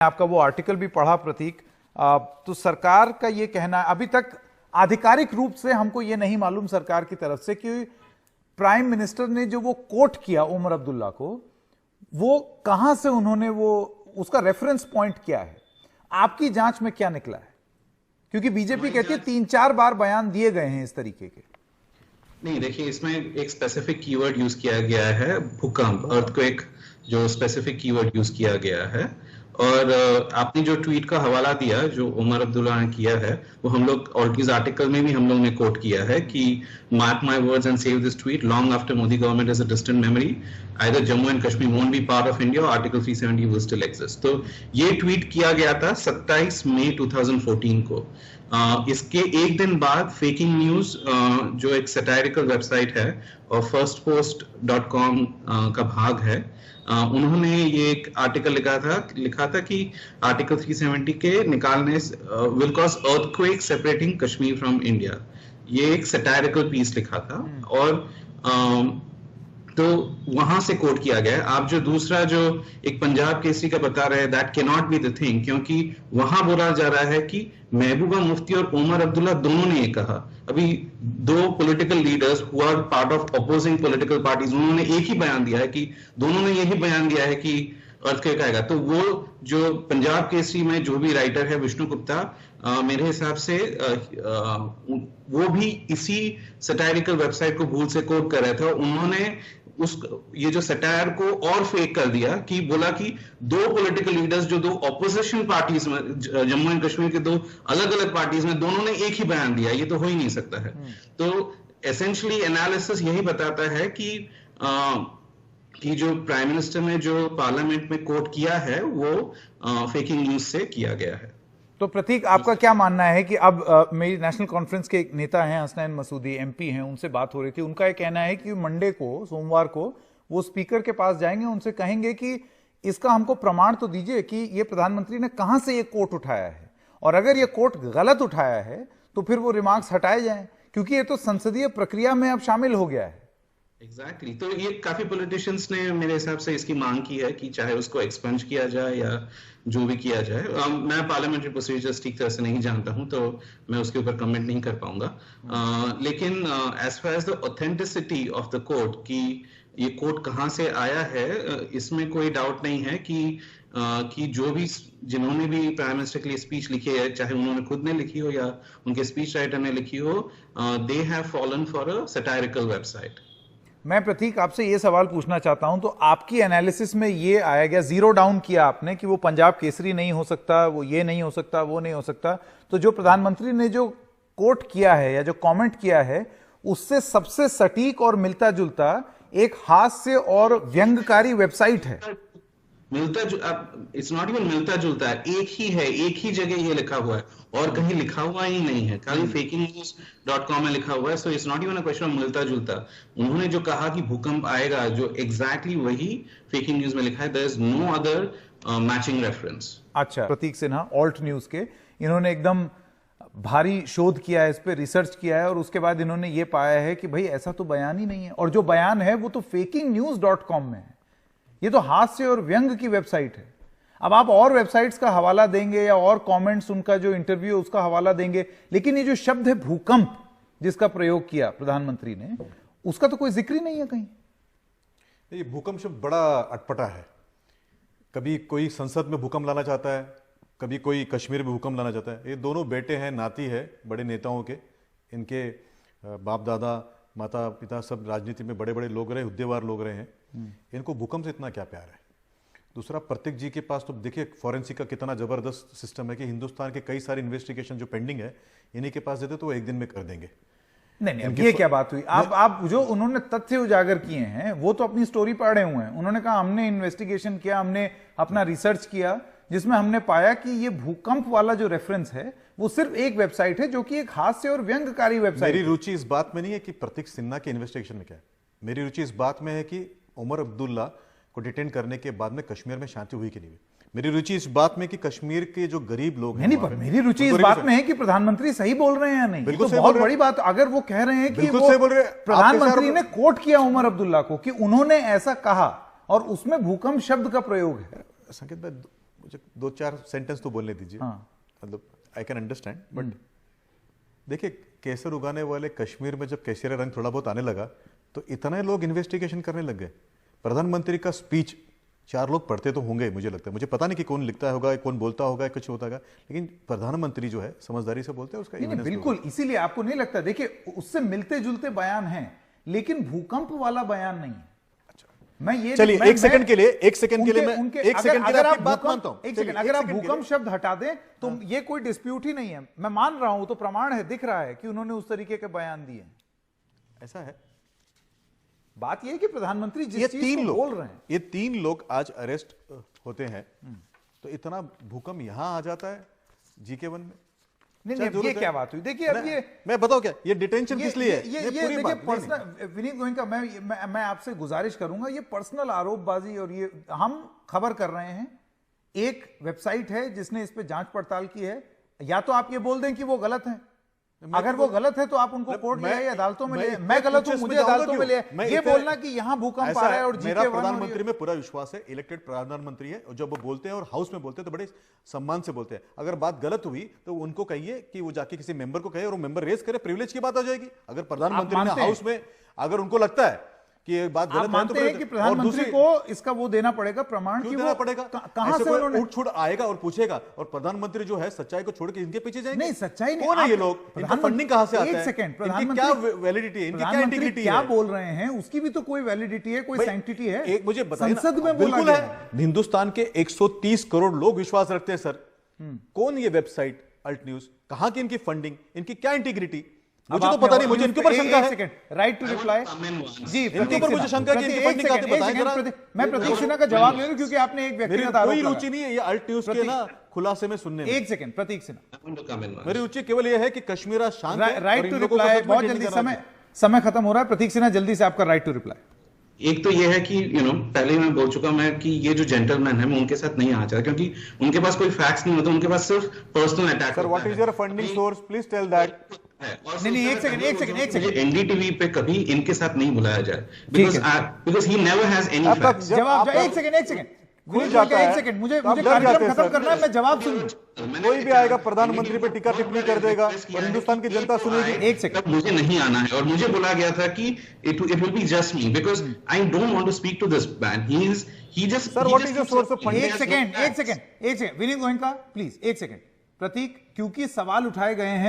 आपका वो आर्टिकल भी पढ़ा प्रतीक। तो सरकार का ये कहना, अभी तक आधिकारिक रूप से हमको ये नहीं मालूम सरकार की तरफ से कि प्राइम मिनिस्टर ने जो वो कोट किया उमर अब्दुल्ला को, वो कहां से उन्होंने वो उसका रेफरेंस पॉइंट क्या है, आपकी जांच में क्या निकला है? क्योंकि बीजेपी कहती है 3-4 बार बयान दिए गए हैं इस तरीके के। नहीं, देखिए, इसमें एक स्पेसिफिक कीवर्ड यूज किया गया है, भूकंप, अर्थक्वेक, जो स्पेसिफिक कीवर्ड यूज किया गया है। और आपने जो ट्वीट का हवाला दिया जो उमर अब्दुल्ला ने किया है, वो हम लोग, और इस आर्टिकल में भी हम लोग ने कोट किया है कि mark my words and save this tweet, long after Modi government is a distant memory, either Jammu and Kashmir won't be part of India, article 370 will still exist. तो ये ट्वीट किया गया था 27 मई 2014 को। इसके एक दिन बाद फेकिंग न्यूज, जो एक सैटारिकल वेबसाइट है और firstpost.com का भाग है, उन्होंने ये एक आर्टिकल लिखा था कि आर्टिकल 370 के निकालने will cause earthquake separating Kashmir from India. ये एक सैटारिकल पीस लिखा था और तो वहां से कोट किया गया है। आप जो दूसरा जो एक पंजाब केसरी का बता रहे हैं, that can not be the thing, क्योंकि वहां बोला जा रहा है कि महबूबा मुफ्ती और उमर अब्दुल्ला दोनों ने ये कहा। अभी दो political leaders who are part of opposing political parties, उन्होंने एक ही बयान दिया है कि दोनों ने यही बयान दिया है कि अर्थक्वेक आएगा। तो वो जो पंजाब केसरी में जो भी राइटर है विष्णु गुप्ता, मेरे हिसाब से वो भी इसी सैटारिकल वेबसाइट को भूल से कोट कर रहे थे। उन्होंने ये जो सटायर को और फेक कर दिया कि बोला कि दो पॉलिटिकल लीडर्स जो दो ऑपोजिशन पार्टीज में, जम्मू एंड कश्मीर के दो अलग अलग पार्टीज में, दोनों ने एक ही बयान दिया। ये तो हो ही नहीं सकता है। तो एसेंशियली एनालिसिस यही बताता है कि जो प्राइम मिनिस्टर ने जो पार्लियामेंट में कोट किया है वो फेकिंग न्यूज से किया गया है। तो प्रतीक, आपका क्या मानना है कि अब मेरी नेशनल कॉन्फ्रेंस के एक नेता हैं हसनैन मसूदी, एमपी हैं, उनसे बात हो रही थी। उनका ये कहना है कि मंडे को, सोमवार को वो स्पीकर के पास जाएंगे, उनसे कहेंगे कि इसका हमको प्रमाण तो दीजिए कि ये प्रधानमंत्री ने कहां से ये कोट उठाया है, और अगर ये कोट गलत उठाया है तो फिर वो रिमार्क्स हटाए जाएं, क्योंकि ये तो संसदीय प्रक्रिया में अब शामिल हो गया है। एग्जैक्टली तो ये काफी पॉलिटिशियंस ने मेरे हिसाब से इसकी मांग की है कि चाहे उसको एक्सपंज किया जाए या जो भी किया जाए। मैं पार्लियामेंट्री प्रोसीजर्स ठीक तरह से नहीं जानता हूं, तो मैं उसके ऊपर कमेंट नहीं कर पाऊंगा। लेकिन as far as the authenticity of the court, कि ये कोर्ट कहां से आया है, इसमें कोई डाउट नहीं है कि जो भी, जिन्होंने भी प्राइम मिनिस्टर के लिए स्पीच लिखी है, चाहे उन्होंने खुद ने लिखी हो या उनके स्पीच राइटर ने लिखी हो, they have fallen for a satirical website. मैं प्रतीक आपसे ये सवाल पूछना चाहता हूं, तो आपकी एनालिसिस में ये आया गया, जीरो डाउन किया आपने कि वो पंजाब केसरी नहीं हो सकता, वो ये नहीं हो सकता, वो नहीं हो सकता। तो जो प्रधानमंत्री ने जो कोट किया है या जो कमेंट किया है, उससे सबसे सटीक और मिलता जुलता एक हास्य और व्यंग्यकारी वेबसाइट है। इट्स नॉट इवन मिलता जुलता है, एक ही है, एक ही जगह ये लिखा हुआ है और कहीं लिखा हुआ ही नहीं है, खाली fakingnews.com में लिखा हुआ है। So it's not even a question of मिलता जुलता। उन्होंने जो कहा कि भूकंप आएगा, जो एग्जैक्टली वही फेकिंग न्यूज में लिखा है। There is no other matching reference. अच्छा, प्रतीक सिन्हा, ऑल्ट न्यूज के, इन्होंने एकदम भारी शोध किया है, इस पे रिसर्च किया है, और उसके बाद इन्होंने ये पाया है कि भाई ऐसा तो बयान ही नहीं है, और जो बयान है वो तो fakingnews.com में है। ये तो हास्य और व्यंग की वेबसाइट है। अब आप और वेबसाइट्स का हवाला देंगे या और कमेंट्स, उनका जो इंटरव्यू है उसका हवाला देंगे, लेकिन ये जो शब्द है भूकंप जिसका प्रयोग किया प्रधानमंत्री ने, उसका तो कोई जिक्र ही नहीं है कहीं। ये भूकंप शब्द बड़ा अटपटा है। कभी कोई संसद में भूकंप लाना चाहता है, कभी कोई कश्मीर में भूकंप लाना चाहता है। ये दोनों बेटे हैं, नाती है बड़े नेताओं के। इनके बाप दादा, माता पिता सब राजनीति में बड़े बड़े लोग रहे, हुद्देवार लोग रहे हैं। इनको भूकंप से इतना क्या प्यार है? दूसरा, प्रतीक जी के पास तो देखिए फॉरेंसिक का कितना जबरदस्त सिस्टम है कि हिंदुस्तान के कई सारे इन्वेस्टिगेशन जो पेंडिंग है, इन्हीं के पास देते तो वो एक दिन में कर देंगे। नहीं, ये क्या बात हुई? आप जो उन्होंने तथ्य उजागर किए हैं वो तो अपनी स्टोरी पढ़े हुए हैं। उन्होंने कहा हमने इन्वेस्टिगेशन किया, हमने अपना रिसर्च किया, जिसमें हमने पाया कि ये भूकंप वाला जो रेफरेंस है वो सिर्फ एक वेबसाइट है, जो कि एक हास्य और व्यंग्यकारी वेबसाइट। मेरी रुचि इस बात में नहीं है कि प्रतीक सिन्हा के इन्वेस्टिगेशन में क्या है। मेरी रुचि इस बात में है कि उमर अब्दुल्ला को डिटेन करने के बाद में कश्मीर में शांति हुई कि नहीं। मेरी रुचि इस बात में कि कश्मीर के जो गरीब लोग हैं, नहीं, पर मेरी रुचि इस बात में है कि प्रधानमंत्री सही बोल रहे हैं या नहीं। बिल्कुल, तो बहुत बड़ी बात। अगर वो कह रहे हैं कि वो प्रधानमंत्री ने कोट किया उमर अब्दुल्ला को कि उन्होंने ऐसा कहा और उसमें भूकंप शब्द का प्रयोग है। संकेत भाई, मुझे 2-4 सेंटेंस तो बोलने दीजिए। हाँ। मतलब आई कैन अंडरस्टैंड, बट देखिए केसर उगाने वाले कश्मीर में जब केसरिया रंग थोड़ा बहुत आने लगा तो इतने लोग इन्वेस्टिगेशन करने लग गए। प्रधानमंत्री का स्पीच 4 लोग पढ़ते तो होंगे, मुझे लगता है, मुझे पता नहीं कि कौन लिखता होगा, कौन बोलता होगा, कुछ होता होगा, लेकिन प्रधानमंत्री जो है समझदारी से बोलते हैं, उसका नहीं, evidence भी बिल्कुल, इसीलिए आपको नहीं लगता? देखिए उससे मिलते जुलते बयान हैं, लेकिन भूकंप वाला बयान नहीं है। मैं ये चलिए मैं- एक सेकंड के लिए मैं एक उनके- सेकंड के लिए अगर आपकी आप बात भूकंप- मानता हूं। एक चलिए, सेकंड, अगर आप सेकंड के भूकंप लिए- शब्द हटा दें तो ये कोई डिस्प्यूट ही नहीं है। मैं मान रहा हूं, तो प्रमाण है, दिख रहा है कि उन्होंने उस तरीके के बयान दिए। ऐसा है। बात यह है कि प्रधानमंत्री ये जिस चीज 3 को लोग बोल रहे हैं, ये 3 लोग आज अरेस्ट होते हैं, तो इतना भूकंप यहां आ जाता है GK1 में। नहीं क्या नहीं, ये जरूरत है? क्या बात हुई? देखिए अब ये मैं बताओ क्या ये डिटेंशन किस लिए है? ये पूरी देखिए बात- नहीं, पर्सनल, विनीत गोयनका, मैं आपसे गुजारिश करूंगा, ये पर्सनल आरोपबाजी, और ये हम खबर कर रहे हैं, एक वेबसाइट है जिसने इस पे जांच पड़ताल की है। या तो आप ये बोल दें कि वो गलत है, अगर वो गलत है तो आप उनको कोर्ट ले आइए, अदालतों में ले आइए। मैं गलत हूं, मुझे अदालतों में ले आइए। ये बोलना कि यहां भूकंप आ रहा है और मेरा GK1 प्रधानमंत्री में पूरा विश्वास है, इलेक्टेड प्रधानमंत्री है, और जब वो बोलते हैं और हाउस में बोलते हैं तो बड़े सम्मान से बोलते हैं। अगर बात गलत हुई तो उनको कहिए कि वो जाके किसी मेंबर को कहे और वो मेंबर रेज करे, प्रिविलेज की बात आ जाएगी। अगर प्रधानमंत्री ने मानते हैं? हाउस में अगर उनको लगता है कि ये बात आप गलत है मानते तो हैं कि प्रधानमंत्री को इसका वो देना पड़ेगा प्रमाण, क्यों कि देना वो पड़ेगा? कहां ऐसे से कोई उन्होंने उठ छुट आएगा और पूछेगा, और प्रधानमंत्री जो है सच्चाई को छोड़ के इनके पीछे जाएंगे? नहीं, सच्चाई नहीं। कौन है ये आप- लोग? इनका प्रधानमंत्री- फंडिंग कहां से आता है? एक सेकंड, इनकी क्या वैलिडिटी है, इनकी क्या इंटीग्रिटी क्या है? बोल रहे हैं उसकी भी तो कोई वैलिडिटी है, कोई भाई, सैंक्टिटी है। एक मुझे बताइए ना, संसद में बोला बिल्कुल गया है। हिंदुस्तान के 130 करोड़ लोग विश्वास रखते हैं सर। कौन ये वेबसाइट अल्ट न्यूज, कहां की इनकी फंडिंग, इनकी क्या इंटीग्रिटी, मुझे तो पता नहीं। मुझे इनके ऊपर शंका है। राइट टू रिप्लाई जी, इनके ऊपर मुझे शंका है कि इनकी फंडिंग कहां से, बताएं जरा। मैं प्रतीक सिन्हा का जवाब ले रहा हूं क्योंकि आपने एक मेरी व्यक्तिगत आरोप कोई लगाया। रुचि नहीं है ये अल्ट न्यूज के ना खुलासे में सुनने में। एक सेकंड, प्रतीक सिन्हा, मेरी रुचि केवल ये है कि कश्मीर आज शांत है और राइट इन टू लोगों को रिप्लाई। सच में बहुत डेटिंग जल्दी करना समय खत्म हो रहा है। प्रतीक सिन्हा, जल्दी से आपका राइट टू रिप्लाई। एक तो ये है कि पहले ही मैं बोल चुका मैं कि ये जो जेंटलमैन है मैं उनके साथ नहीं आना चाहता, क्योंकि उनके पास कोई फैक्ट्स नहीं होते, उनके पास सिर्फ personal attack. Sir what is your funding source, please tell that. नहीं, एक सेकंड। एनडीटीवी पे कभी इनके साथ नहीं बुलाया जाए, because he never has any आपका फैक्ट्स। जवाब, आपका- एक सेकंड, खुल जाता है, एक सेकंड, मुझे तो आप डर कार्यक्रम जाते हैं, खत्म सर। करना है, मैं जवाब सुन। कोई भी आएगा प्रधानमंत्री पे टीका टिप्पणी कर देगा और हिंदुस्तान की जनता सुनेगी। एक सेकंड, तब मुझे नहीं आना है, और मुझे बोला गया था कि it will be just me, because I don't want to speak to this man. He just Sir, what is the source of funding? एक सेकंड, विनीत गोयनका प्लीज, एक सेकंड। प्रतीक, क्योंकि सवाल उठाए गए हैं